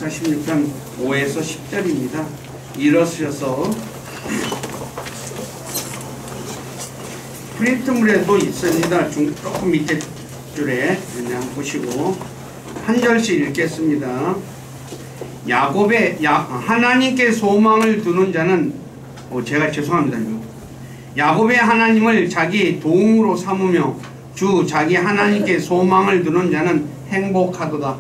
16편 5에서 10절입니다. 일어서셔서 프린트물에도 있습니다. 조금 밑에 줄에 그냥 보시고 한 절씩 읽겠습니다. 하나님께 소망을 두는 자는 제가 죄송합니다. 야곱의 하나님을 자기 도움으로 삼으며 주 자기 하나님께 소망을 두는 자는 행복하도다.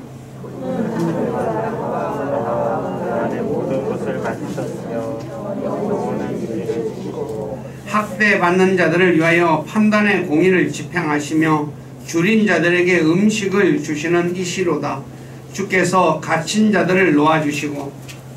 학대받는 자들을 위하여 판단의 공의를 집행하시며 줄인 자들에게 음식을 주시는 이시로다. 주께서 갇힌 자들을 놓아주시고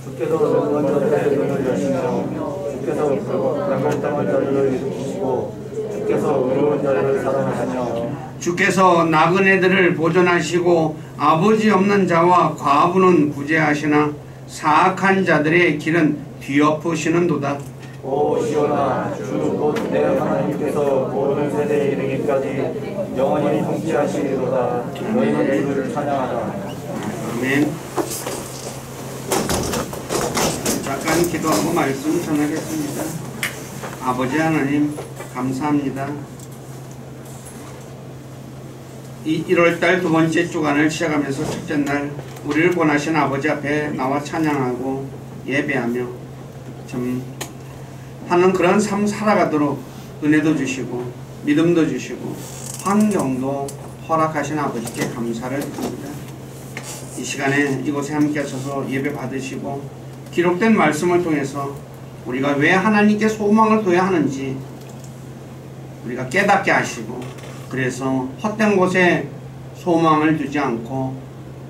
주께서 늙은 자들의 눈을 여시며 주께서 굴곡당할 자를 일으키시고 주께서 의로운 자를 사랑하시며 주께서 나그네들을 보존하시고 아버지 없는 자와 과부는 구제하시나 사악한 자들의 길은 뒤엎으시는도다. 오 시온아 주 곧 내 하나님께서 모든 세대에 이르기까지 영원히 통치하시리로다. 너희는 주를 찬양하라. 아멘. 잠깐 기도하고 말씀 전하겠습니다. 아버지 하나님 감사합니다. 이 1월달 두 번째 주간을 시작하면서 첫째 날 우리를 권하신 아버지 앞에 나와 찬양하고 예배하며 참 하는 그런 삶 살아가도록 은혜도 주시고 믿음도 주시고 환경도 허락하신 아버지께 감사를 드립니다. 이 시간에 이곳에 함께 하셔서 예배 받으시고 기록된 말씀을 통해서 우리가 왜 하나님께 소망을 둬야 하는지 우리가 깨닫게 하시고 그래서 헛된 곳에 소망을 두지 않고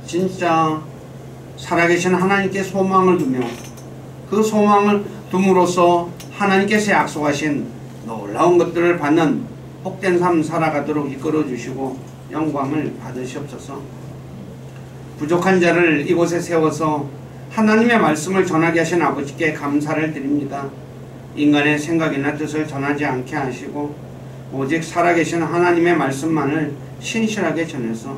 진짜 살아계신 하나님께 소망을 두며 그 소망을 둠으로써 하나님께서 약속하신 놀라운 것들을 받는 복된 삶 살아가도록 이끌어 주시고 영광을 받으시옵소서. 부족한 자를 이곳에 세워서 하나님의 말씀을 전하게 하신 아버지께 감사를 드립니다. 인간의 생각이나 뜻을 전하지 않게 하시고 오직 살아계신 하나님의 말씀만을 신실하게 전해서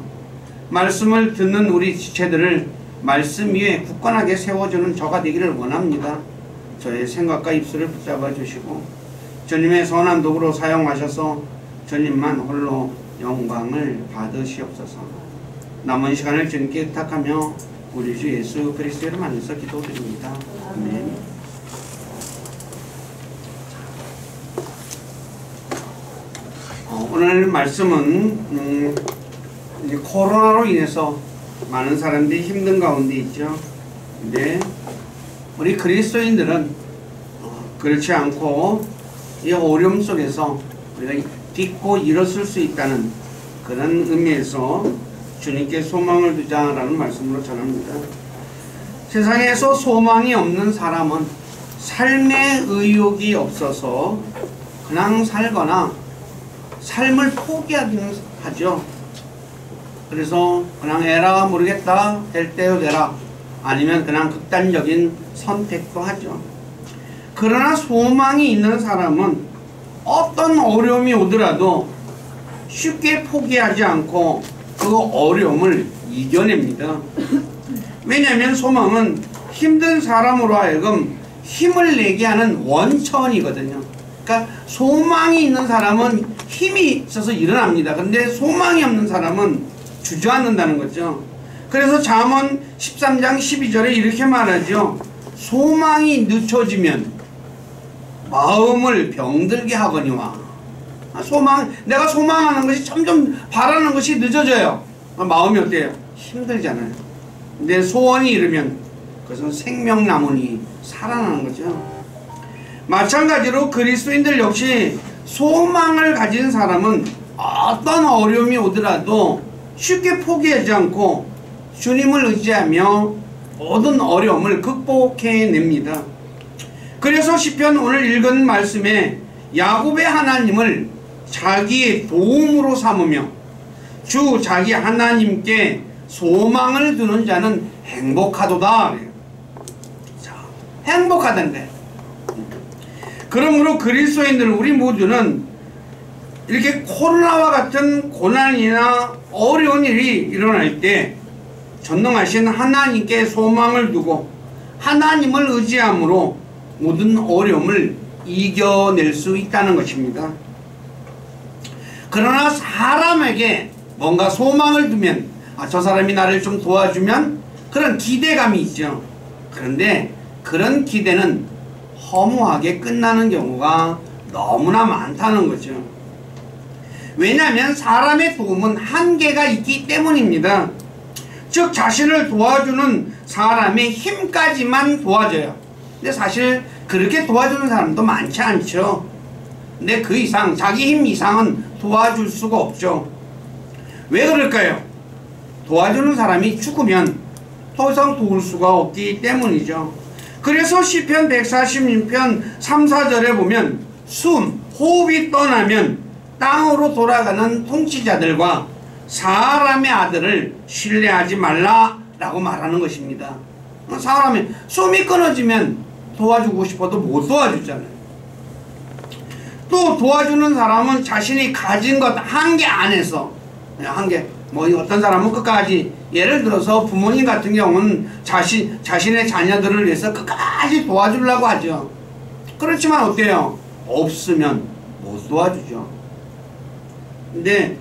말씀을 듣는 우리 지체들을 말씀 위에 굳건하게 세워주는 저가 되기를 원합니다. 저의 생각과 입술을 붙잡아 주시고 주님의 선한 도구로 사용하셔서 주님만 홀로 영광을 받으시옵소서. 남은 시간을 주님께 부탁하며 우리 주 예수 그리스도의 이름 안에서 기도드립니다. 아멘. 오늘 말씀은 코로나로 인해서 많은 사람들이 힘든 가운데 있죠. 근데 우리 그리스도인들은 그렇지 않고 이 어려움 속에서 우리가 딛고 일어설 수 있다는 그런 의미에서 주님께 소망을 두자라는 말씀으로 전합니다. 세상에서 소망이 없는 사람은 삶의 의욕이 없어서 그냥 살거나 삶을 포기하기는 하죠. 그래서 그냥 에라 모르겠다 될 때요 되라 아니면 그냥 극단적인 선택도 하죠. 그러나 소망이 있는 사람은 어떤 어려움이 오더라도 쉽게 포기하지 않고 그 어려움을 이겨냅니다. 왜냐하면 소망은 힘든 사람으로 하여금 힘을 내게 하는 원천이거든요. 그러니까 소망이 있는 사람은 힘이 있어서 일어납니다. 근데 소망이 없는 사람은 주저앉는다는 거죠. 그래서 잠언 13장 12절에 이렇게 말하죠. 소망이 늦춰지면 마음을 병들게 하거니와. 내가 소망하는 것이 점점 바라는 것이 늦어져요. 마음이 어때요? 힘들잖아요. 근데 소원이 이르면 그것은 생명나무니 살아나는 거죠. 마찬가지로 그리스도인들 역시 소망을 가진 사람은 어떤 어려움이 오더라도 쉽게 포기하지 않고 주님을 의지하며 모든 어려움을 극복해냅니다. 그래서 시편 오늘 읽은 말씀에 야곱의 하나님을 자기의 도움으로 삼으며 주 자기 하나님께 소망을 두는 자는 행복하도다. 자, 행복하던데. 그러므로 그리스도인들 우리 모두는 이렇게 코로나와 같은 고난이나 어려운 일이 일어날 때 전능하신 하나님께 소망을 두고 하나님을 의지함으로 모든 어려움을 이겨낼 수 있다는 것입니다. 그러나 사람에게 뭔가 소망을 두면 저 사람이 나를 좀 도와주면 그런 기대감이 있죠. 그런데 그런 기대는 허무하게 끝나는 경우가 너무나 많다는 거죠. 왜냐하면 사람의 도움은 한계가 있기 때문입니다. 즉 자신을 도와주는 사람의 힘까지만 도와줘요. 근데 사실 그렇게 도와주는 사람도 많지 않죠. 근데 그 이상, 자기 힘 이상은 도와줄 수가 없죠. 왜 그럴까요? 도와주는 사람이 죽으면 더 이상 도울 수가 없기 때문이죠. 그래서 시편 146편 3, 4절에 보면 호흡이 떠나면 땅으로 돌아가는 통치자들과 사람의 아들을 신뢰하지 말라라고 말하는 것입니다. 사람이 숨이 끊어지면 도와주고 싶어도 못 도와주잖아요. 또 도와주는 사람은 자신이 가진 것 한계 안에서, 한계, 어떤 사람은 끝까지, 예를 들어서 부모님 같은 경우는 자신의 자녀들을 위해서 끝까지 도와주려고 하죠. 그렇지만 어때요? 없으면 못 도와주죠. 근데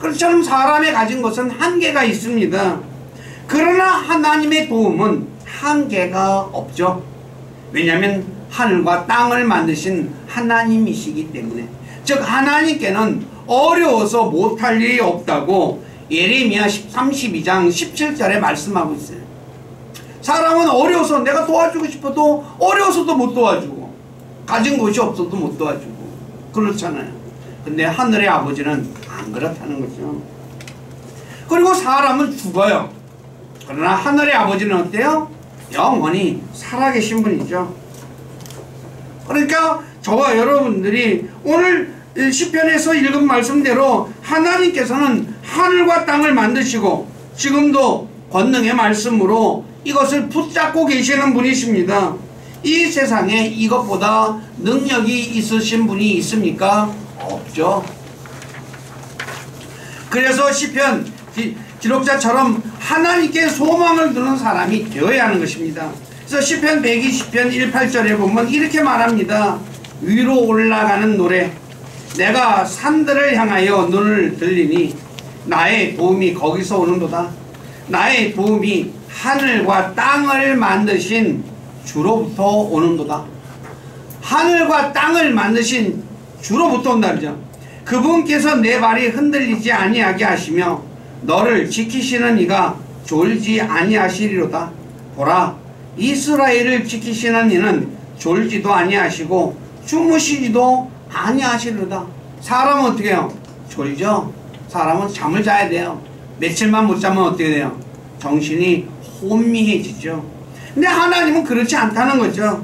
그렇처럼 사람이 가진 것은 한계가 있습니다. 그러나 하나님의 도움은 한계가 없죠. 왜냐하면 하늘과 땅을 만드신 하나님이시기 때문에. 즉 하나님께는 어려워서 못할 일이 없다고 예레미야 32장 17절에 말씀하고 있어요. 사람은 어려워서 내가 도와주고 싶어도 어려워서도 못 도와주고 가진 것이 없어도 못 도와주고 그렇잖아요. 근데 하늘의 아버지는 안 그렇다는 거죠. 그리고 사람은 죽어요. 그러나 하늘의 아버지는 어때요? 영원히 살아계신 분이죠. 그러니까 저와 여러분들이 오늘 시편에서 읽은 말씀대로 하나님께서는 하늘과 땅을 만드시고 지금도 권능의 말씀으로 이것을 붙잡고 계시는 분이십니다. 이 세상에 이것보다 능력이 있으신 분이 있습니까? 없죠. 그래서 시편 기록자처럼 하나님께 소망을 두는 사람이 되어야 하는 것입니다. 그래서 시편 120편 18절에 보면 이렇게 말합니다. 위로 올라가는 노래, 내가 산들을 향하여 눈을 들리니 나의 도움이 거기서 오는도다. 나의 도움이 하늘과 땅을 만드신 주로부터 오는도다. 하늘과 땅을 만드신 주로부터 온다 그러죠. 그분께서 내 발이 흔들리지 아니하게 하시며 너를 지키시는 이가 졸지 아니하시리로다. 보라, 이스라엘을 지키시는 이는 졸지도 아니하시고 주무시지도 아니하시리로다. 사람은 어떻게 해요? 졸죠. 사람은 잠을 자야 돼요. 며칠만 못 자면 어떻게 돼요? 정신이 혼미해지죠. 근데 하나님은 그렇지 않다는 거죠.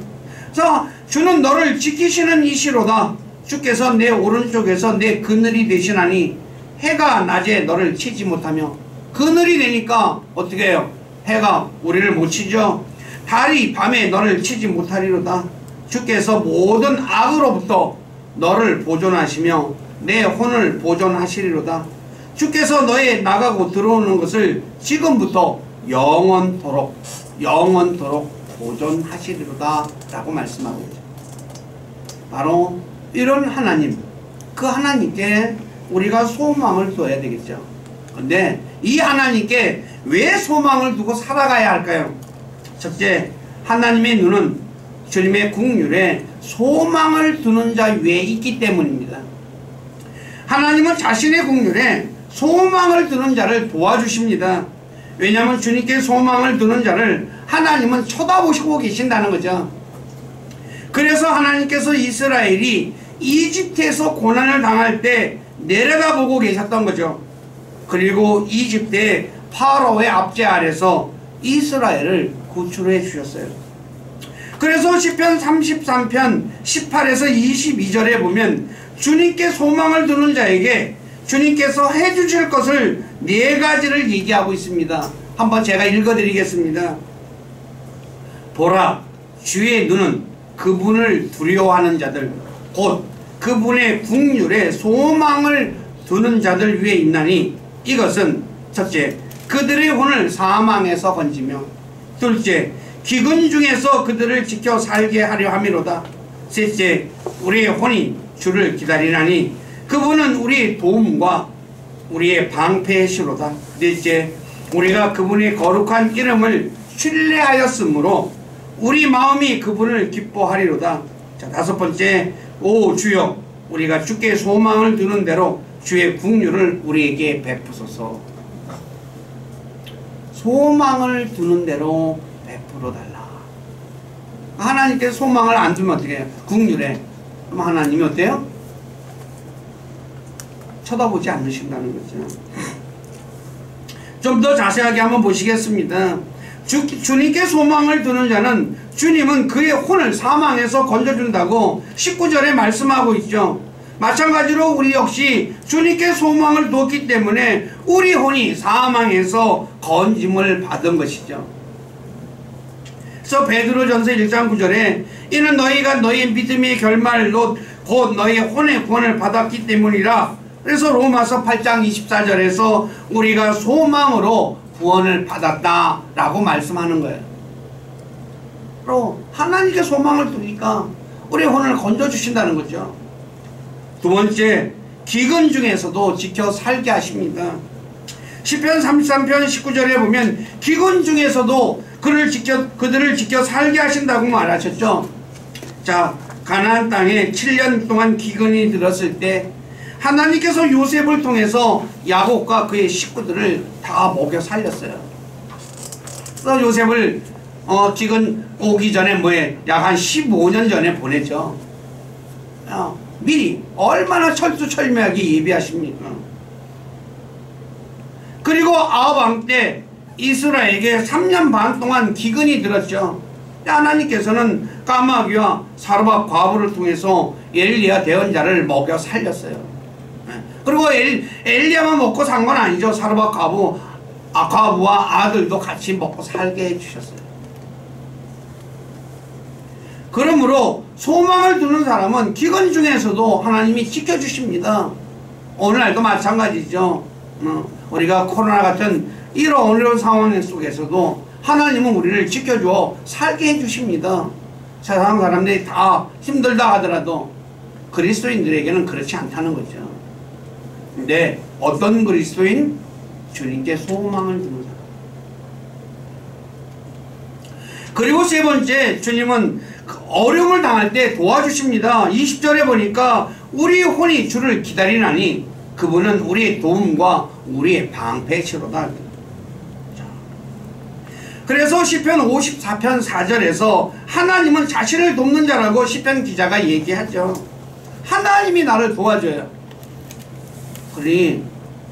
그래서 주는 너를 지키시는 이시로다. 주께서 내 오른쪽에서 내 그늘이 되시나니 해가 낮에 너를 치지 못하며, 그늘이 되니까 어떻게 해요? 해가 우리를 못 치죠. 달이 밤에 너를 치지 못하리로다. 주께서 모든 악으로부터 너를 보존하시며 내 혼을 보존하시리로다. 주께서 너의 나가고 들어오는 것을 지금부터 영원토록 보존하시리로다 라고 말씀하고 있죠. 바로 이런 하나님, 그 하나님께 우리가 소망을 둬야 되겠죠. 근데 이 하나님께 왜 소망을 두고 살아가야 할까요? 첫째, 하나님의 눈은 주님의 국률에 소망을 두는 자 위에 있기 때문입니다. 하나님은 자신의 국률에 소망을 두는 자를 도와주십니다. 왜냐하면 주님께 소망을 두는 자를 하나님은 쳐다보시고 계신다는 거죠. 그래서 하나님께서 이스라엘이 이집트에서 고난을 당할 때 내려다보고 계셨던 거죠. 그리고 이집트의 파라오의 압제 아래서 이스라엘을 구출해 주셨어요. 그래서 시편 33편 18에서 22절에 보면 주님께 소망을 두는 자에게 주님께서 해주실 것을 4가지를 얘기하고 있습니다. 한번 제가 읽어드리겠습니다. 보라, 주의 눈은 그분을 두려워하는 자들, 곧 그분의 국률에 소망을 두는 자들 위에 있나니, 이것은 첫째, 그들의 혼을 사망에서 건지며 둘째 기근 중에서 그들을 지켜 살게 하려 함이로다. 셋째 우리의 혼이 주를 기다리나니 그분은 우리의 도움과 우리의 방패시로다. 넷째 우리가 그분의 거룩한 이름을 신뢰하였으므로 우리 마음이 그분을 기뻐하리로다. 자, 다섯 번째 오 주여 우리가 주께 소망을 두는 대로 주의 긍휼을 우리에게 베푸소서. 소망을 두는 대로 베풀어 달라. 하나님께 소망을 안 두면 어떻게 해요? 긍휼해. 그럼 하나님이 어때요? 쳐다보지 않으신다는 거죠. 좀 더 자세하게 한번 보시겠습니다. 주님께 소망을 두는 자는 주님은 그의 혼을 사망에서 건져준다고 19절에 말씀하고 있죠. 마찬가지로 우리 역시 주님께 소망을 두었기 때문에 우리 혼이 사망에서 건짐을 받은 것이죠. 그래서 베드로전서 1장 9절에 이는 너희가 너희 믿음의 결말로 곧 너희 혼의 구원을 받았기 때문이라. 그래서 로마서 8장 24절에서 우리가 소망으로 구원을 받았다 라고 말씀하는 거예요. 바로 하나님께 소망을 두니까 우리 혼을 건져주신다는 거죠. 두 번째 기근 중에서도 지켜 살게 하십니다. 시편 33편 19절에 보면 기근 중에서도 그들을 지켜 살게 하신다고 말하셨죠. 자, 가나안 땅에 7년 동안 기근이 들었을 때 하나님께서 요셉을 통해서 야곱과 그의 식구들을 다 먹여 살렸어요. 그래서 요셉을 기근 오기 전에 약 한 15년 전에 보냈죠. 미리 얼마나 철두철미하게 예비하십니까? 그리고 아합 왕 때 이스라엘에게 3년 반 동안 기근이 들었죠. 하나님께서는 까마귀와 사르밧 과부를 통해서 엘리야 대언자를 먹여 살렸어요. 그리고 엘리야만 먹고 산 건 아니죠. 사르밧 과부와 아들도 같이 먹고 살게 해주셨어요. 그러므로 소망을 두는 사람은 기근 중에서도 하나님이 지켜주십니다. 오늘날도 마찬가지죠. 우리가 코로나 같은 이런 어려운 상황 속에서도 하나님은 우리를 지켜주어 살게 해주십니다. 세상 사람들이 다 힘들다 하더라도 그리스도인들에게는 그렇지 않다는 거죠. 근데 어떤 그리스도인? 주님께 소망을 두는 사람. 그리고 세 번째, 주님은 어려움을 당할 때 도와주십니다. 20절에 보니까 우리 혼이 주를 기다리나니 그분은 우리의 도움과 우리의 방패시로다. 그래서 시편 54편 4절에서 하나님은 자신을 돕는 자라고 시편 기자가 얘기하죠. 하나님이 나를 도와줘요. 그러니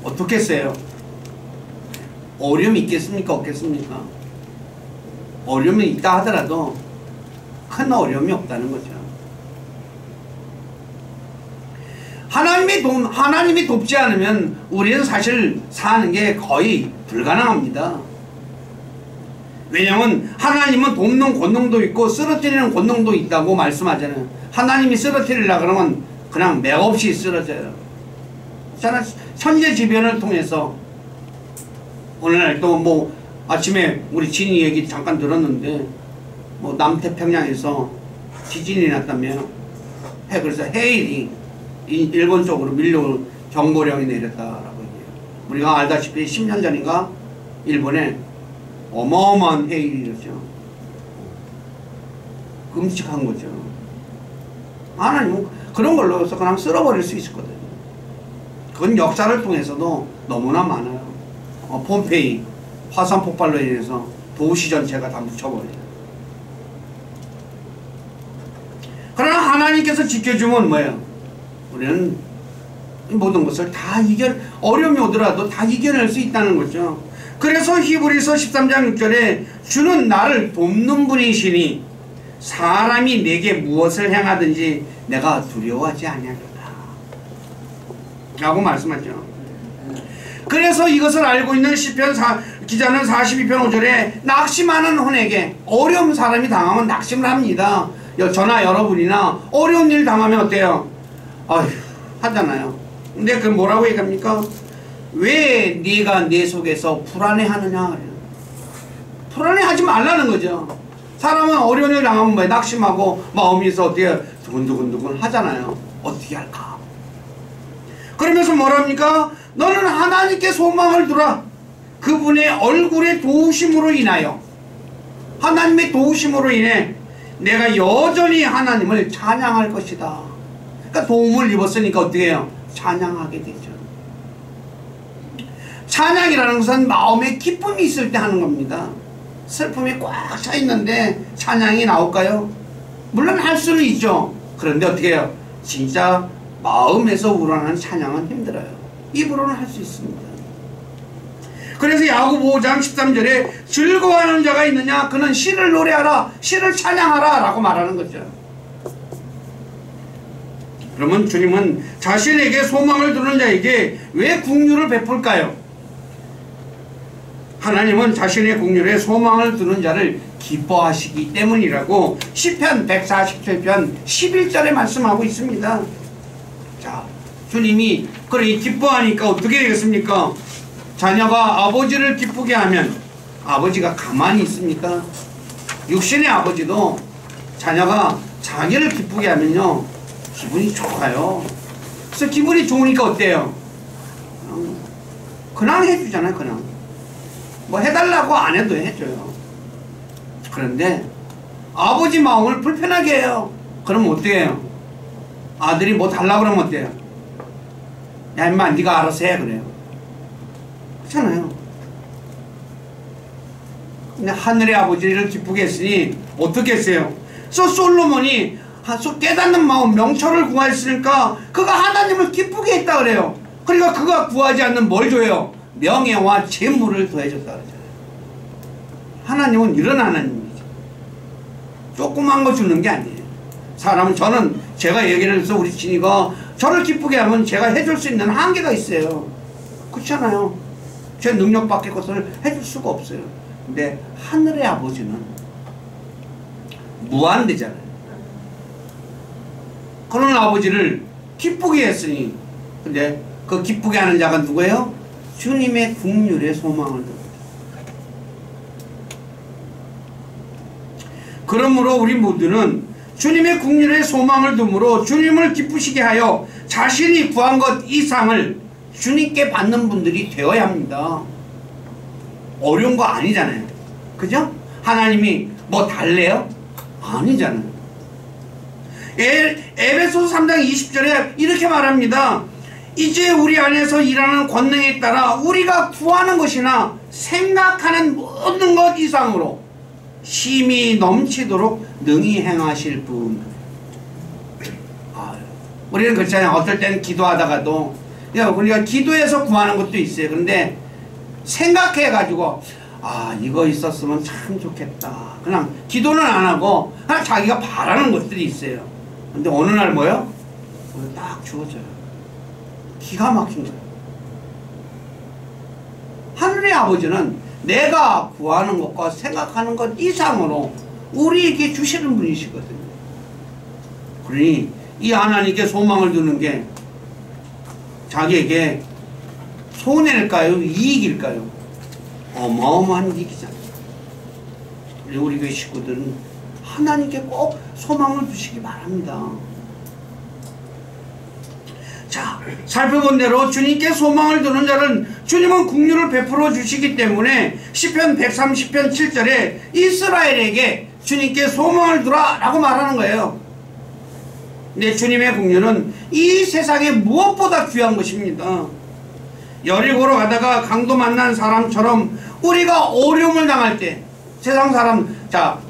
어떻게 했어요? 어려움이 있겠습니까? 없겠습니까? 어려움이 있다 하더라도 큰 어려움이 없다는 거죠. 하나님이 돕지 않으면 우리는 사실 사는 게 거의 불가능합니다. 왜냐하면 하나님은 돕는 권능도 있고 쓰러뜨리는 권능도 있다고 말씀하잖아요. 하나님이 쓰러뜨리려고 그러면 그냥 맥없이 쓰러져요. 저는 천재지변을 통해서 오늘날 또 아침에 우리 진이 얘기 잠깐 들었는데 남태평양에서 지진이 났다며 그래서 해일이 일본 쪽으로 밀려올 경보령이 내렸다라고 얘기해요. 우리가 알다시피 10년 전인가 일본에 어마어마한 해일이 일었죠. 끔찍한 거죠. 하나님은 그런 걸로 해서 그냥 쓸어버릴 수 있었거든요. 그건 역사를 통해서도 너무나 많아요. 폼페이 화산 폭발로 인해서 도시 전체가 다 묻혀버려요. 그러나 하나님께서 지켜주면 뭐예요? 우리는 모든 것을 다 어려움이 오더라도 다 이겨낼 수 있다는 거죠. 그래서 히브리서 13장 6절에 주는 나를 돕는 분이시니 사람이 내게 무엇을 행하든지 내가 두려워하지 아니하리라 라고 말씀하죠. 그래서 이것을 알고 있는 시편 기자는 42편 5절에 낙심하는 혼에게 어려운 사람이 당하면 낙심을 합니다. 저나 여러분이나 어려운 일 당하면 어때요? 아휴 하잖아요. 근데 그 뭐라고 얘기합니까? 왜 네가 내 속에서 불안해하느냐. 불안해하지 말라는 거죠. 사람은 어려운 일 당하면 뭐 낙심하고 마음에서 어떻게 두근두근 하잖아요. 어떻게 할까? 그러면서 뭐랍니까? 너는 하나님께 소망을 두라. 그분의 얼굴의 도우심으로 인하여, 하나님의 도우심으로 인해 내가 여전히 하나님을 찬양할 것이다. 그러니까 도움을 입었으니까 어떻게 해요? 찬양하게 되죠. 찬양이라는 것은 마음에 기쁨이 있을 때 하는 겁니다. 슬픔이 꽉 차 있는데 찬양이 나올까요? 물론 할 수는 있죠. 그런데 어떻게 해요? 진짜 마음에서 우러나는 찬양은 힘들어요. 입으로는 할 수 있습니다. 그래서 야고보 5장 13절에 즐거워하는 자가 있느냐? 그는 시를 노래하라, 시를 찬양하라 라고 말하는 거죠. 그러면 주님은 자신에게 소망을 두는 자에게 왜 긍휼을 베풀까요? 하나님은 자신의 긍휼에 소망을 두는 자를 기뻐하시기 때문이라고 시편 147편 11절에 말씀하고 있습니다. 자, 주님이 그래 기뻐하니까 어떻게 되겠습니까? 자녀가 아버지를 기쁘게 하면 아버지가 가만히 있습니까? 육신의 아버지도 자녀가 자기를 기쁘게 하면요 기분이 좋아요. 그래서 기분이 좋으니까 어때요? 그냥 해주잖아요. 그냥 뭐 해달라고 안 해도 해줘요. 그런데 아버지 마음을 불편하게 해요. 그럼 어떻게 해요? 아들이 뭐 달라고 그러면 어때요? 야 임마 네가 알아서 해 그래요. 그렇잖아요. 근데 하늘의 아버지를 기쁘게 했으니 어떻게 했어요? 솔로몬이 깨닫는 마음 명철을 구하였으니까 그가 하나님을 기쁘게 했다 그래요. 그러니까 그가 구하지 않는 뭘 줘요? 명예와 재물을 더해줬다 그러잖아요. 하나님은 이런 하나님이죠. 조그만 거 주는 게 아니에요. 사람은 저는 제가 얘기를 해서 우리 친이가 저를 기쁘게 하면 제가 해줄 수 있는 한계가 있어요. 그렇잖아요. 제 능력 밖의 것을 해줄 수가 없어요. 근데 하늘의 아버지는 무한대잖아요. 그런 아버지를 기쁘게 했으니 근데 그 기쁘게 하는 자가 누구예요? 주님의 긍휼에 소망을 둡니다. 그러므로 우리 모두는 주님의 긍휼에 소망을 둠으로 주님을 기쁘시게 하여 자신이 구한 것 이상을 주님께 받는 분들이 되어야 합니다. 어려운 거 아니잖아요. 그죠? 하나님이 뭐 달래요? 아니잖아요. 에베소서 3장 20절에 이렇게 말합니다. 이제 우리 안에서 일하는 권능에 따라 우리가 구하는 것이나 생각하는 모든 것 이상으로 힘이 넘치도록 능히 행하실 분. 우리는 그렇잖아요. 어떨 때는 기도하다가도 우리가 기도해서 구하는 것도 있어요. 그런데 생각해가지고 이거 있었으면 참 좋겠다. 그냥 기도는 안 하고 그냥 자기가 바라는 것들이 있어요. 근데 어느 날 뭐요? 딱 주어져요. 기가 막힌 거예요. 하늘의 아버지는 내가 구하는 것과 생각하는 것 이상으로 우리에게 주시는 분이시거든요. 그러니 이 하나님께 소망을 두는 게 자기에게 손해일까요? 이익일까요? 어마어마한 이익이잖아요. 우리 교회 식구들은 하나님께 꼭 소망을 두시기 바랍니다. 자, 살펴본 대로 주님께 소망을 두는 자는 주님은 긍휼을 베풀어 주시기 때문에 시편 130편 7절에 이스라엘에게 주님께 소망을 두라 라고 말하는 거예요. 근데 주님의 긍휼은 이 세상에 무엇보다 귀한 것입니다. 여리고로 가다가 강도 만난 사람처럼 우리가 어려움을 당할 때 세상 사람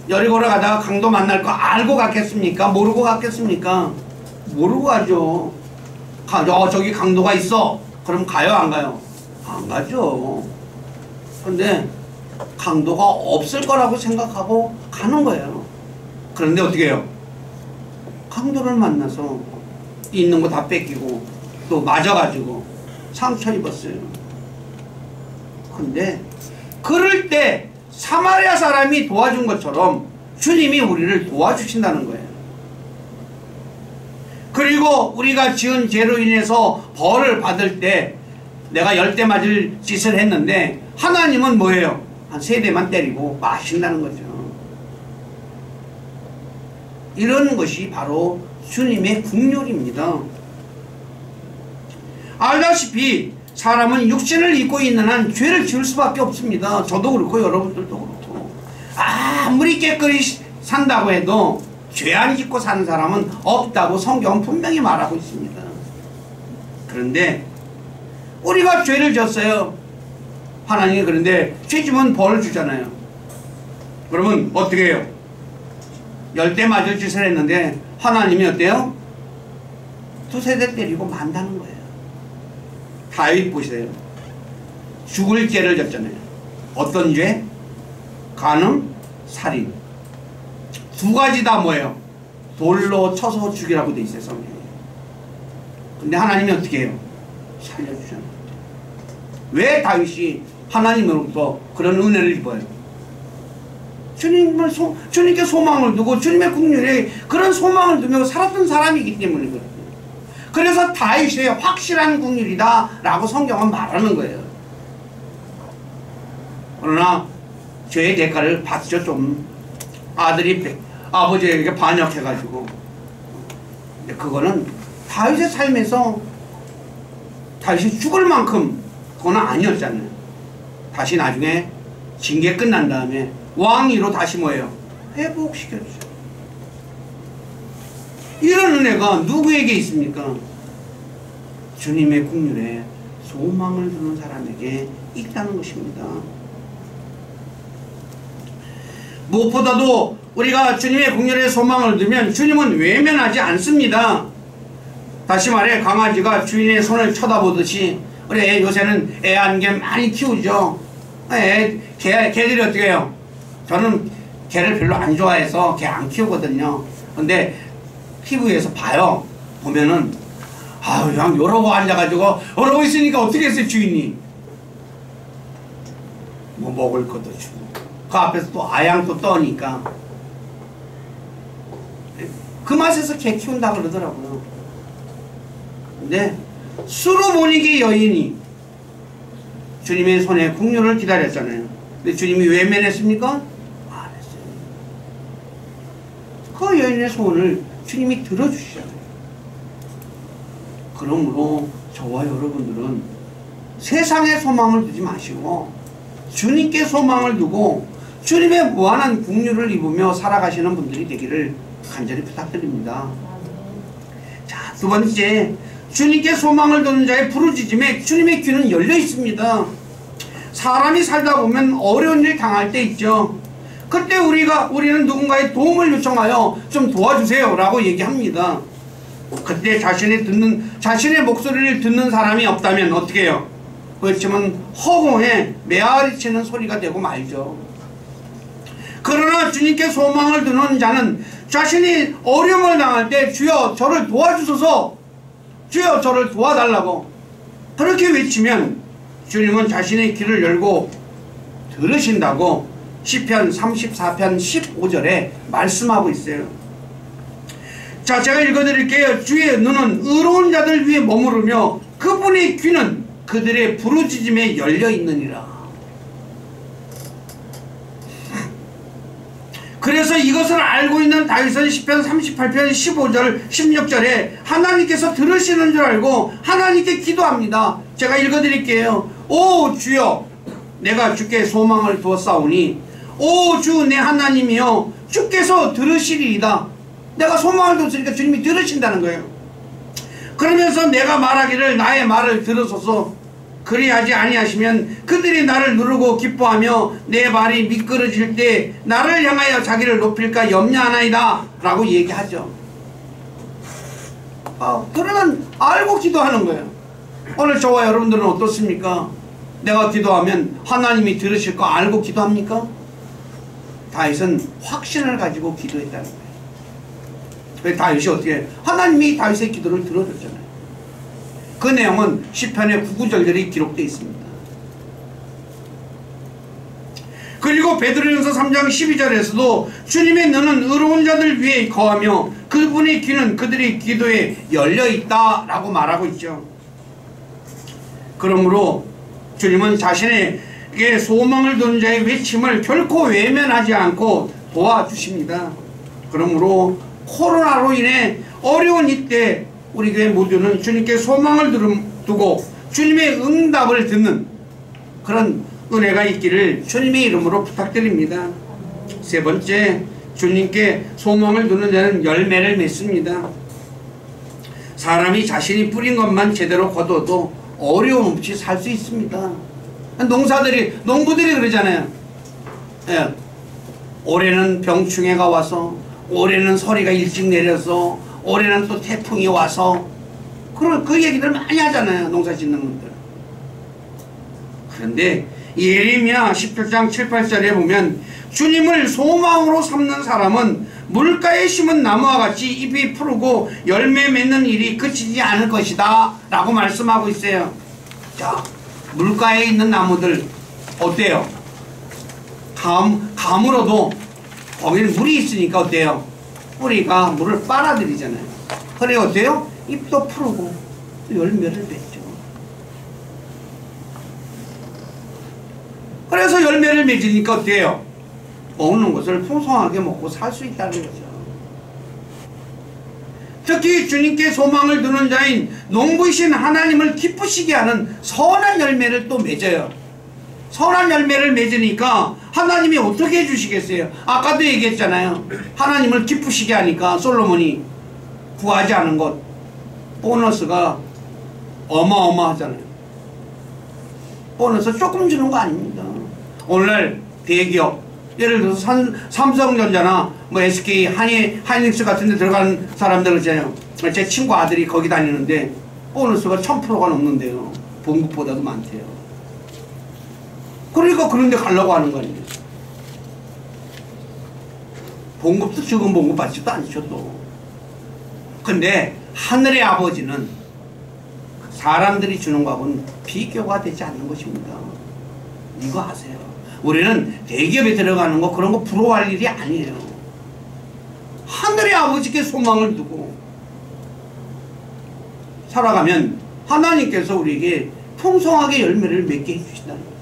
여리고로 가다가 강도 만날 거 알고 갔겠습니까? 모르고 갔겠습니까? 모르고 가죠. 저기 강도가 있어. 그럼 가요 안 가요? 안 가죠. 근데 강도가 없을 거라고 생각하고 가는 거예요. 그런데 어떻게 해요? 강도를 만나서 있는 거 다 뺏기고 또 맞아가지고 상처 입었어요. 근데 그럴 때 사마리아 사람이 도와준 것처럼 주님이 우리를 도와주신다는 거예요. 그리고 우리가 지은 죄로 인해서 벌을 받을 때 내가 10대 맞을 짓을 했는데 하나님은 뭐예요? 한 3대만 때리고 마신다는 거죠. 이런 것이 바로 주님의 국률입니다. 알다시피 사람은 육신을 입고 있는 한 죄를 지을 수밖에 없습니다. 저도 그렇고 여러분들도 그렇고. 아무리 깨끗이 산다고 해도 죄 안 짓고 사는 사람은 없다고 성경은 분명히 말하고 있습니다. 그런데 우리가 죄를 졌어요. 하나님이 그런데 죄 지면 벌을 주잖아요. 그러면 어떻게 해요? 10대 맞을 짓을 했는데 하나님이 어때요? 2-3대 때리고 만다는 거예요. 다윗 보세요. 죽을 죄를 졌잖아요. 어떤 죄? 간음, 살인. 2가지 다 뭐예요? 돌로 쳐서 죽이라고 돼 있어요, 성경에. 근데 하나님이 어떻게 해요? 살려주잖아요. 왜 다윗이 하나님으로부터 그런 은혜를 입어요? 주님께 소망을 두고 주님의 국률에 그런 소망을 두며 살았던 사람이기 때문에 그래요. 그래서 다윗의 확실한 국률이다 라고 성경은 말하는 거예요. 그러나 죄의 대가를 받죠. 좀 아들이 아버지에게 반역해가지고. 근데 그거는 다윗의 삶에서 다윗이 죽을 만큼 그건 아니었잖아요. 다시 나중에 징계 끝난 다음에 왕위로 다시 뭐예요? 회복시켜주죠. 이런 은혜가 누구에게 있습니까? 주님의 국률에 소망을 두는 사람에게 있다는 것입니다. 무엇보다도 우리가 주님의 국률에 소망을 두면 주님은 외면하지 않습니다. 다시 말해 강아지가 주인의 손을 쳐다보듯이 우리 요새는 애완개 많이 키우죠. 개들이 어떻게 해요? 저는 개를 별로 안 좋아해서 개 안 키우거든요. 근데 TV에서 봐요. 보면은 그냥 이러고 앉아가지고 이러고 있으니까 어떻게 했어요 주인이? 뭐 먹을 것도 주고 그 앞에서 또 아양도 떠니까 그 맛에서 개 키운다 그러더라고요. 근데 수르보니게 여인이 주님의 손에 국률을 기다렸잖아요. 근데 주님이 외면했습니까? 안 했어요. 그 여인의 소원을 주님이 들어주시잖아요. 그러므로 저와 여러분들은 세상에 소망을 두지 마시고 주님께 소망을 두고 주님의 무한한 국률을 입으며 살아가시는 분들이 되기를 간절히 부탁드립니다. 자, 2번째, 주님께 소망을 두는 자의 부르짖음에 주님의 귀는 열려 있습니다. 사람이 살다 보면 어려운 일 당할 때 있죠. 그때 우리는 누군가의 도움을 요청하여 좀 도와주세요 라고 얘기합니다. 그때 자신의 목소리를 듣는 사람이 없다면 어떻게 해요? 그렇지만 허공에 메아리치는 소리가 되고 말죠. 그러나 주님께 소망을 두는 자는 자신이 어려움을 당할 때 주여 저를 도와주소서, 주여 저를 도와달라고 그렇게 외치면 주님은 자신의 귀를 열고 들으신다고 시편 34편 15절에 말씀하고 있어요. 자, 제가 읽어드릴게요. 주의 눈은 의로운 자들 위에 머무르며 그분의 귀는 그들의 부르짖음에 열려 있느니라. 그래서 이것을 알고 있는 다윗은 시편 38편 15절 16절에 하나님께서 들으시는 줄 알고 하나님께 기도합니다. 제가 읽어드릴게요. 오 주여, 내가 주께 소망을 두었사오니 오 주 내 하나님이여, 주께서 들으시리이다. 내가 소망을 뒀으니까 주님이 들으신다는 거예요. 그러면서 내가 말하기를 나의 말을 들으소서. 그리하지 아니하시면 그들이 나를 누르고 기뻐하며 내 발이 미끄러질 때 나를 향하여 자기를 높일까 염려하나이다 라고 얘기하죠. 그러면 알고 기도하는 거예요. 오늘 저와 여러분들은 어떻습니까? 내가 기도하면 하나님이 들으실 거 알고 기도합니까? 다윗은 확신을 가지고 기도했다는 거예요. 그래서 다윗이 어떻게 해요? 하나님이 다윗의 기도를 들어줬잖아요. 그 내용은 시편의 9, 9절들이 기록되어 있습니다. 그리고 베드로전서 3장 12절에서도 주님의 눈은 의로운 자들 위에 거하며 그분의 귀는 그들의 기도에 열려있다 라고 말하고 있죠. 그러므로 주님은 자신에게 소망을 두는 자의 외침을 결코 외면하지 않고 도와주십니다. 그러므로 코로나로 인해 어려운 이때 우리 교회 모두는 주님께 소망을 두고 주님의 응답을 듣는 그런 은혜가 있기를 주님의 이름으로 부탁드립니다. 세 번째, 주님께 소망을 두는 자는 열매를 맺습니다. 사람이 자신이 뿌린 것만 제대로 거둬도 어려움 없이 살 수 있습니다. 농부들이 그러잖아요. 예. 올해는 병충해가 와서, 올해는 서리가 일찍 내려서, 올해는 또 태풍이 와서, 그 얘기들 많이 하잖아요. 농사 짓는 분들. 그런데 예레미야 17장 7, 8절에 보면 주님을 소망으로 삼는 사람은 물가에 심은 나무와 같이 잎이 푸르고 열매 맺는 일이 그치지 않을 것이다 라고 말씀하고 있어요. 자, 물가에 있는 나무들 어때요? 가물어도 거기는 물이 있으니까 어때요? 뿌리가 물을 빨아들이잖아요. 그래 어때요? 잎도 푸르고 열매를 맺죠. 그래서 열매를 맺으니까 어때요? 먹는 것을 풍성하게 먹고 살 수 있다는 거죠. 특히 주님께 소망을 두는 자인 농부이신 하나님을 기쁘시게 하는 선한 열매를 또 맺어요. 선한 열매를 맺으니까 하나님이 어떻게 해주시겠어요? 아까도 얘기했잖아요. 하나님을 기쁘시게 하니까 솔로몬이 구하지 않은 것 보너스가 어마어마하잖아요. 보너스 조금 주는 거 아닙니다. 오늘날 대기업 예를 들어서 삼성전자나 뭐 SK 하이닉스 같은 데 들어가는 사람들 있잖아요. 제 친구 아들이 거기 다니는데 보너스가 1000%가 넘는데요. 봉급보다도 많대요. 그러니까 그런 데 가려고 하는 거 아니에요. 봉급도 적은 봉급 받지도 않죠 또. 근데 하늘의 아버지는 사람들이 주는 것하고는 비교가 되지 않는 것입니다. 이거 아세요? 우리는 대기업에 들어가는 거 그런 거 부러워할 일이 아니에요. 하늘의 아버지께 소망을 두고 살아가면 하나님께서 우리에게 풍성하게 열매를 맺게 해주신다는 거죠.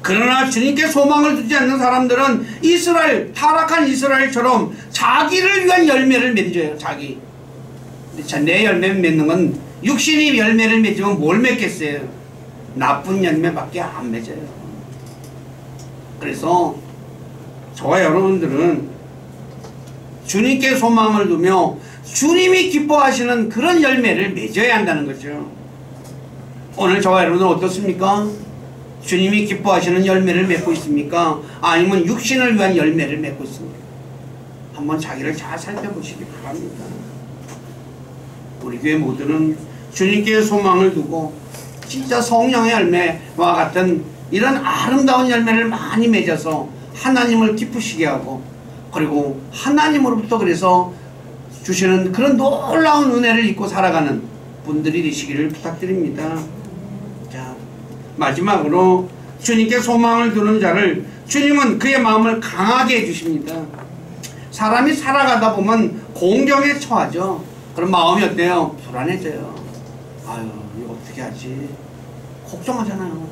그러나 주님께 소망을 두지 않는 사람들은 타락한 이스라엘처럼 자기를 위한 열매를 맺어요. 자기. 내 열매를 맺는 건 육신이 열매를 맺으면 뭘 맺겠어요? 나쁜 열매밖에 안 맺어요. 그래서 저와 여러분들은 주님께 소망을 두며 주님이 기뻐하시는 그런 열매를 맺어야 한다는 거죠. 오늘 저와 여러분은 어떻습니까? 주님이 기뻐하시는 열매를 맺고 있습니까? 아니면 육신을 위한 열매를 맺고 있습니까? 한번 자기를 잘 살펴보시기 바랍니다. 우리 교회 모두는 주님께 소망을 두고 진짜 성령의 열매와 같은 이런 아름다운 열매를 많이 맺어서 하나님을 기쁘시게 하고 그리고 하나님으로부터 그래서 주시는 그런 놀라운 은혜를 입고 살아가는 분들이 되시기를 부탁드립니다. 자, 마지막으로 주님께 소망을 두는 자를 주님은 그의 마음을 강하게 해주십니다. 사람이 살아가다 보면 공경에 처하죠. 그럼 마음이 어때요? 불안해져요. 아유, 이거 어떻게 하지? 걱정하잖아요.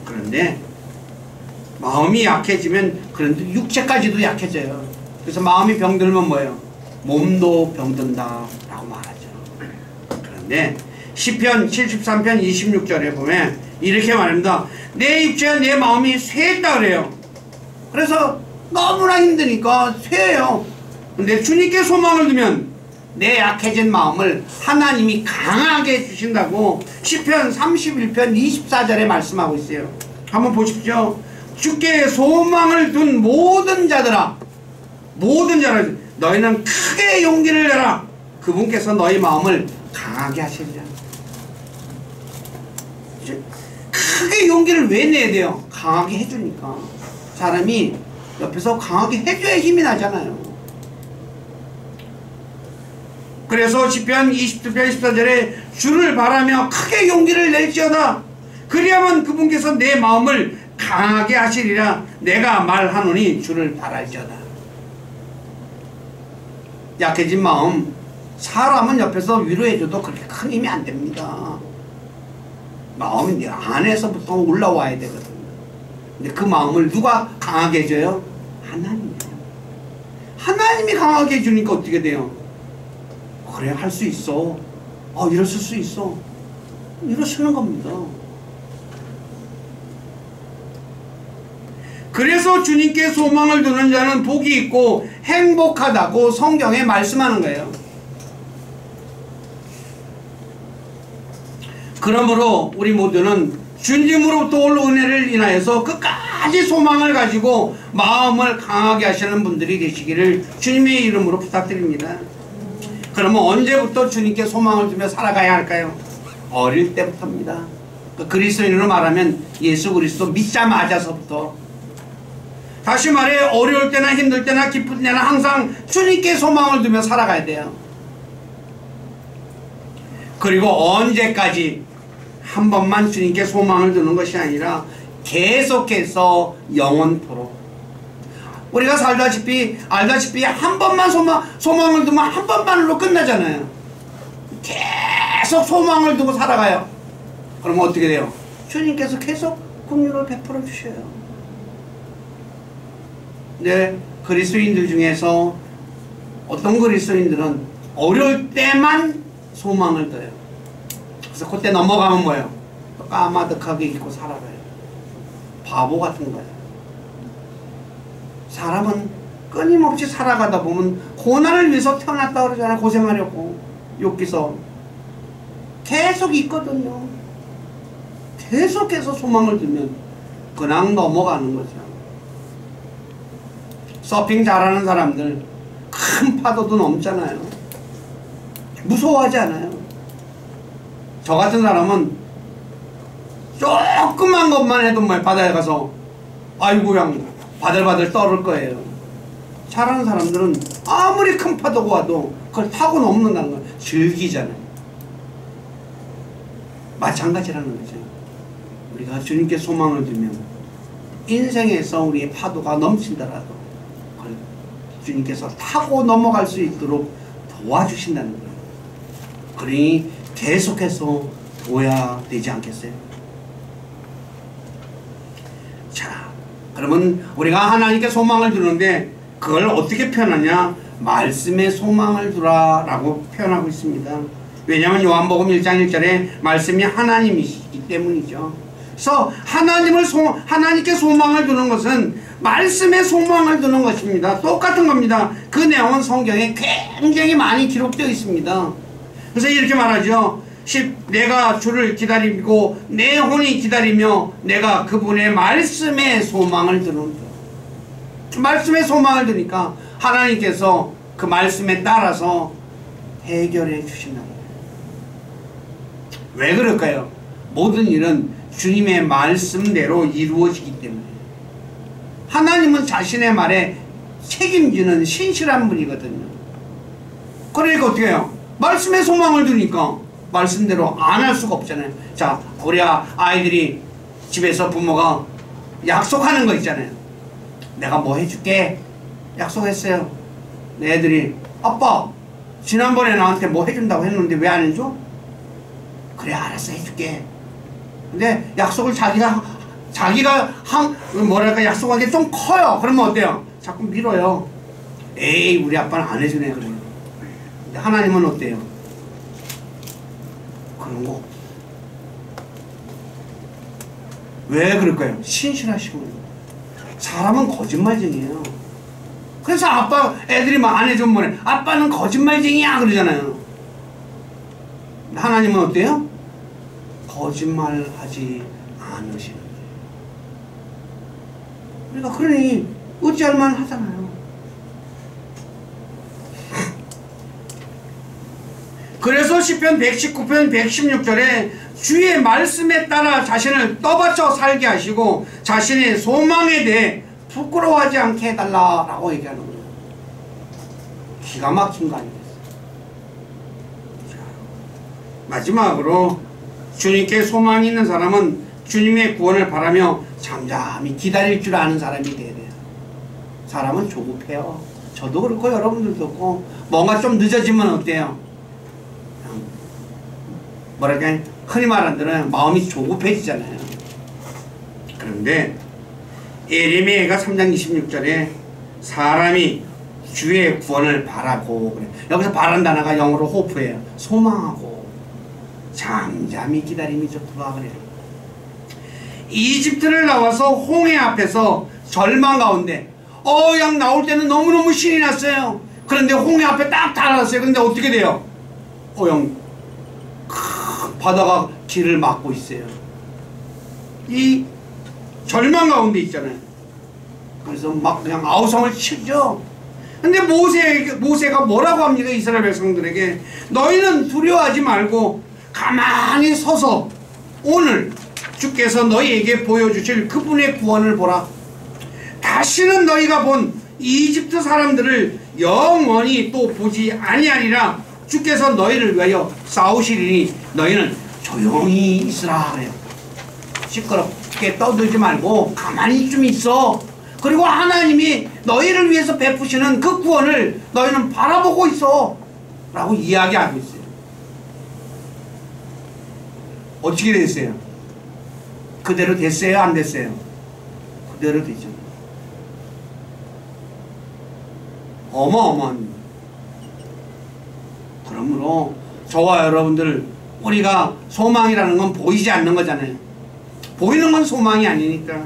그런데 마음이 약해지면 그런데 육체까지도 약해져요. 그래서 마음이 병들면 뭐예요? 몸도 병든다 라고 말하죠. 그런데 시편 73편 26절에 보면 이렇게 말합니다. 내 육체와 내 마음이 쇠했다 그래요. 그래서 너무나 힘드니까 쇠해요. 근데 주님께 소망을 두면 내 약해진 마음을 하나님이 강하게 해주신다고 시편 31편 24절에 말씀하고 있어요. 한번 보십시오. 주께 소망을 둔 모든 자들아, 모든 자들 너희는 크게 용기를 내라. 그분께서 너희 마음을 강하게 하시리라. 크게 용기를 왜 내야 돼요? 강하게 해주니까. 사람이 옆에서 강하게 해줘야 힘이 나잖아요. 그래서 시편 20편 14절에 주를 바라며 크게 용기를 낼지어다. 그리하면 그분께서 내 마음을 강하게 하시리라. 내가 말하노니 주를 바랄지어다. 약해진 마음 사람은 옆에서 위로해줘도 그렇게 큰 힘이 안 됩니다. 마음이 내 안에서부터 올라와야 되거든요. 근데 그 마음을 누가 강하게 해줘요? 하나님이에요. 하나님이 강하게 해주니까 어떻게 돼요? 그래, 할 수 있어. 일었을 수 있어. 일어서는 겁니다. 그래서 주님께 소망을 두는 자는 복이 있고 행복하다고 성경에 말씀하는 거예요. 그러므로 우리 모두는 주님으로부터 올 은혜를 인하여서 끝까지 소망을 가지고 마음을 강하게 하시는 분들이 되시기를 주님의 이름으로 부탁드립니다. 그러면 언제부터 주님께 소망을 두며 살아가야 할까요? 어릴 때부터입니다. 그리스도인으로 말하면 예수 그리스도 믿자마자서부터. 다시 말해, 어려울 때나 힘들 때나 기쁠 때나 항상 주님께 소망을 두며 살아가야 돼요. 그리고 언제까지 한 번만 주님께 소망을 두는 것이 아니라 계속해서 영원토록. 우리가 알다시피 한 번만 소망을 두면 한 번만으로 끝나잖아요. 계속 소망을 두고 살아가요. 그러면 어떻게 돼요? 주님께서 계속 긍휼을 베풀어 주셔요. 근데 그리스도인들 중에서 어떤 그리스도인들은 어려울 때만 소망을 둬요. 그래서 그때 넘어가면 뭐예요? 까마득하게 잊고 살아가요. 바보 같은 거예요. 사람은 끊임없이 살아가다 보면 고난을 위해서 태어났다 그러잖아요. 고생하려고. 욥기서 계속 있거든요. 계속해서 소망을 두면 그냥 넘어가는 거죠. 서핑 잘하는 사람들 큰 파도도 넘잖아요. 무서워하지 않아요. 저 같은 사람은 조그만 것만 해도 바다에 가서 아이고 그냥 바들바들 떠를 거예요. 잘하는 사람들은 아무리 큰 파도가 와도 그걸 타고 넘는다는 걸 즐기잖아요. 마찬가지라는 거죠. 우리가 주님께 소망을 두면 인생에서 우리의 파도가 넘친다라도 그걸 주님께서 타고 넘어갈 수 있도록 도와주신다는 거예요. 그러니 계속해서 둬야 되지 않겠어요? 자, 그러면 우리가 하나님께 소망을 두는데 그걸 어떻게 표현하냐? 말씀에 소망을 두라 라고 표현하고 있습니다. 왜냐하면 요한복음 1장 1절에 말씀이 하나님이시기 때문이죠. 그래서 하나님께 소망을 두는 것은 말씀에 소망을 두는 것입니다. 똑같은 겁니다. 그 내용은 성경에 굉장히 많이 기록되어 있습니다. 그래서 이렇게 말하죠. 내가 주를 기다리고 내 혼이 기다리며 내가 그분의 말씀에 소망을 두는다. 말씀에 소망을 두니까 하나님께서 그 말씀에 따라서 해결해 주신다. 왜 그럴까요? 모든 일은 주님의 말씀대로 이루어지기 때문에. 하나님은 자신의 말에 책임지는 신실한 분이거든요. 그러니까 어떻게 해요? 말씀에 소망을 두니까 말씀대로 안 할 수가 없잖아요. 자, 우리 아이들이 집에서 부모가 약속하는 거 있잖아요. 내가 뭐 해줄게 약속했어요. 내 애들이 아빠 지난번에 나한테 뭐 해준다고 했는데 왜 안 해줘? 그래 알았어 해줄게. 근데 약속을 자기가 약속하기 좀 커요. 그러면 어때요? 자꾸 밀어요. 에이 우리 아빠는 안 해주네 그래요. 근데 하나님은 어때요? 그런 거 없어. 왜 그럴까요? 신실하시고. 사람은 거짓말쟁이에요. 그래서 애들이 막 안 해주면 뭐래? 아빠는 거짓말쟁이야 그러잖아요. 하나님은 어때요? 거짓말하지 않으시는 거예요. 우리가 그러니 어찌할만 하잖아요. 그래서 시편 119편 116절에 주의 말씀에 따라 자신을 떠받쳐 살게 하시고 자신의 소망에 대해 부끄러워하지 않게 해달라라고 얘기하는 거예요. 기가 막힌 거 아니겠어요? 마지막으로 주님께 소망이 있는 사람은 주님의 구원을 바라며 잠잠히 기다릴 줄 아는 사람이 돼야 돼요. 사람은 조급해요. 저도 그렇고 여러분들도 그렇고 뭔가 좀 늦어지면 어때요? 뭐랄까 흔히 말하는 대로 마음이 조급해지잖아요. 그런데 예레미야가 3장 26절에 사람이 주의 구원을 바라고 그래. 여기서 바라는 단어가 영어로 호프예요. 소망하고 잠잠히 기다림이 좋다 그래요. 이집트를 나와서 홍해 앞에서 절망 가운데 양 나올 때는 너무너무 신이 났어요. 그런데 홍해 앞에 딱 달아났어요. 근데 어떻게 돼요? 바다가 길을 막고 있어요. 이 절망 가운데 있잖아요. 그래서 막 그냥 아우성을 치죠. 근데 모세가 뭐라고 합니까? 이스라엘 백성들에게 너희는 두려워하지 말고 가만히 서서 오늘 주께서 너희에게 보여주실 그분의 구원을 보라. 다시는 너희가 본 이집트 사람들을 영원히 또 보지 아니하리라. 주께서 너희를 위하여 싸우시리니 너희는 조용히 있으라 그래요. 시끄럽게 떠들지 말고 가만히 좀 있어. 그리고 하나님이 너희를 위해서 베푸시는 그 구원을 너희는 바라보고 있어 라고 이야기하고 있어요. 어떻게 됐어요? 그대로 됐어요? 안 됐어요? 그대로 되죠. 어마어마합니다. 그러므로 저와 여러분들 우리가 소망이라는 건 보이지 않는 거잖아요. 보이는 건 소망이 아니니까.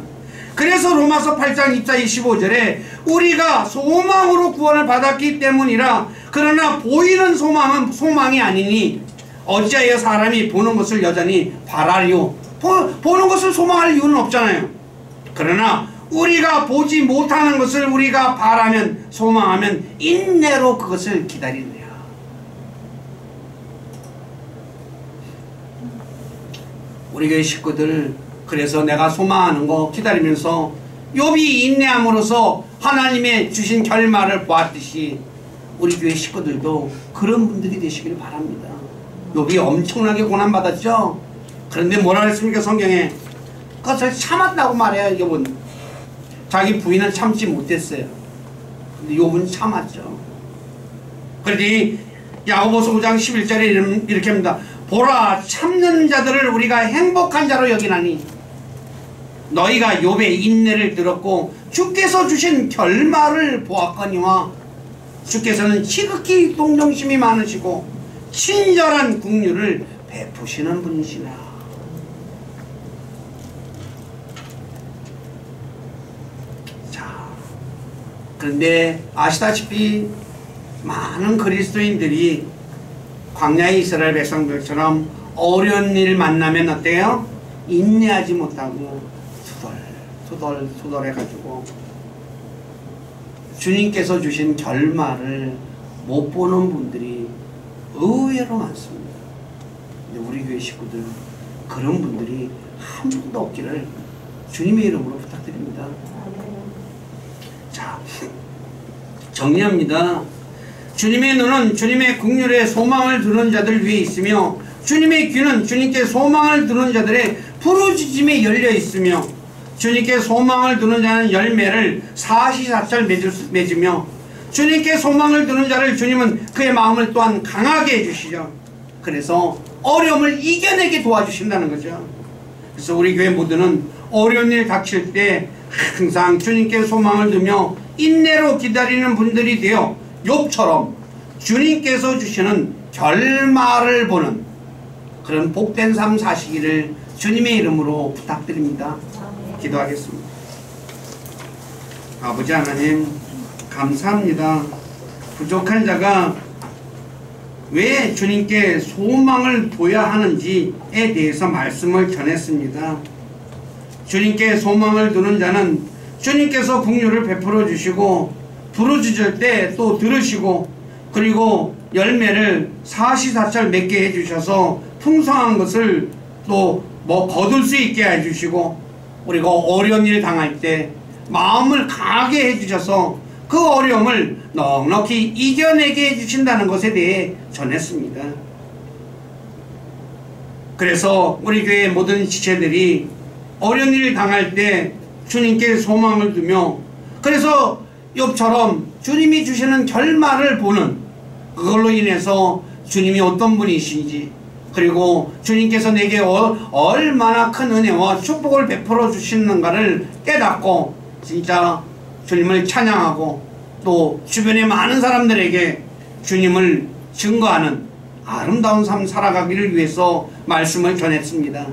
그래서 로마서 8장 24, 25절에 우리가 소망으로 구원을 받았기 때문이라. 그러나 보이는 소망은 소망이 아니니 어찌하여 사람이 보는 것을 여전히 바라리요. 보는 것을 소망할 이유는 없잖아요. 그러나 우리가 보지 못하는 것을 우리가 바라면 소망하면 인내로 그것을 기다리느냐. 우리 교회 식구들 그래서 내가 소망하는 거 기다리면서 욥이 인내함으로써 하나님의 주신 결말을 보았듯이 우리 교회 식구들도 그런 분들이 되시길 바랍니다. 욥이 엄청나게 고난받았죠. 그런데 뭐라 했습니까? 성경에 그것을 참았다고 말해요. 욥은 자기 부인은 참지 못했어요. 근데 욥은 참았죠. 그러니 야고보서 5장 11절에 이렇게 합니다. 보라, 참는 자들을 우리가 행복한 자로 여기나니 너희가 욥의 인내를 들었고 주께서 주신 결말을 보았거니와 주께서는 지극히 동정심이 많으시고 친절한 긍휼을 베푸시는 분이시라. 자, 그런데 아시다시피 많은 그리스도인들이 광야의 이스라엘 백성들처럼 어려운 일 만나면 어때요? 인내하지 못하고 투덜 해가지고 주님께서 주신 결말을 못 보는 분들이 의외로 많습니다. 근데 우리 교회 식구들 그런 분들이 한 분도 없기를 주님의 이름으로 부탁드립니다. 자, 정리합니다. 주님의 눈은 주님의 긍휼에 소망을 두는 자들 위에 있으며 주님의 귀는 주님께 소망을 두는 자들의 부르짖음에 열려 있으며 주님께 소망을 두는 자는 열매를 사시사철 맺으며 주님께 소망을 두는 자를 주님은 그의 마음을 또한 강하게 해주시죠. 그래서 어려움을 이겨내게 도와주신다는 거죠. 그래서 우리 교회 모두는 어려운 일 닥칠 때 항상 주님께 소망을 두며 인내로 기다리는 분들이 되어 욥처럼 주님께서 주시는 결말을 보는 그런 복된 삶 사시기를 주님의 이름으로 부탁드립니다. 기도하겠습니다. 아버지 하나님 감사합니다. 부족한 자가 왜 주님께 소망을 둬야 하는지에 대해서 말씀을 전했습니다. 주님께 소망을 두는 자는 주님께서 긍휼을 베풀어 주시고 부르짖을 때 또 들으시고 그리고 열매를 사시사철 맺게 해주셔서 풍성한 것을 또 거둘 수 있게 해주시고 우리가 어려운 일 당할 때 마음을 강하게 해주셔서 그 어려움을 넉넉히 이겨내게 해주신다는 것에 대해 전했습니다. 그래서 우리 교회 모든 지체들이 어려운 일 당할 때 주님께 소망을 두며 그래서 욥처럼 주님이 주시는 결말을 보는 그걸로 인해서 주님이 어떤 분이신지 그리고 주님께서 내게 얼마나 큰 은혜와 축복을 베풀어 주시는가를 깨닫고 진짜 주님을 찬양하고 또 주변의 많은 사람들에게 주님을 증거하는 아름다운 삶 살아가기를 위해서 말씀을 전했습니다.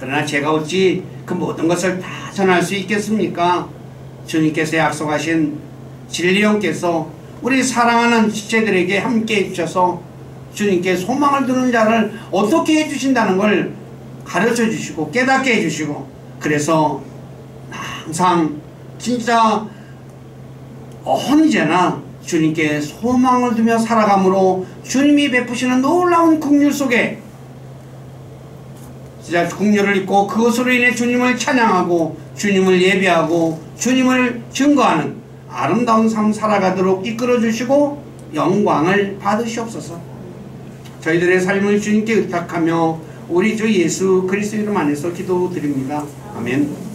그러나 제가 어찌 그 모든 것을 다 전할 수 있겠습니까? 주님께서 약속하신 진리형께서 우리 사랑하는 지체들에게 함께 해주셔서 주님께 소망을 두는 자를 어떻게 해주신다는 걸 가르쳐 주시고 깨닫게 해주시고, 그래서 항상 진짜 언제나 주님께 소망을 두며 살아감으로 주님이 베푸시는 놀라운 긍휼 속에 진짜 긍휼을 입고 그것으로 인해 주님을 찬양하고 주님을 예배하고 주님을 증거하는 아름다운 삶 살아가도록 이끌어 주시고 영광을 받으시옵소서. 저희들의 삶을 주님께 의탁하며 우리 주 예수 그리스도 이름 안에서 기도드립니다. 아멘.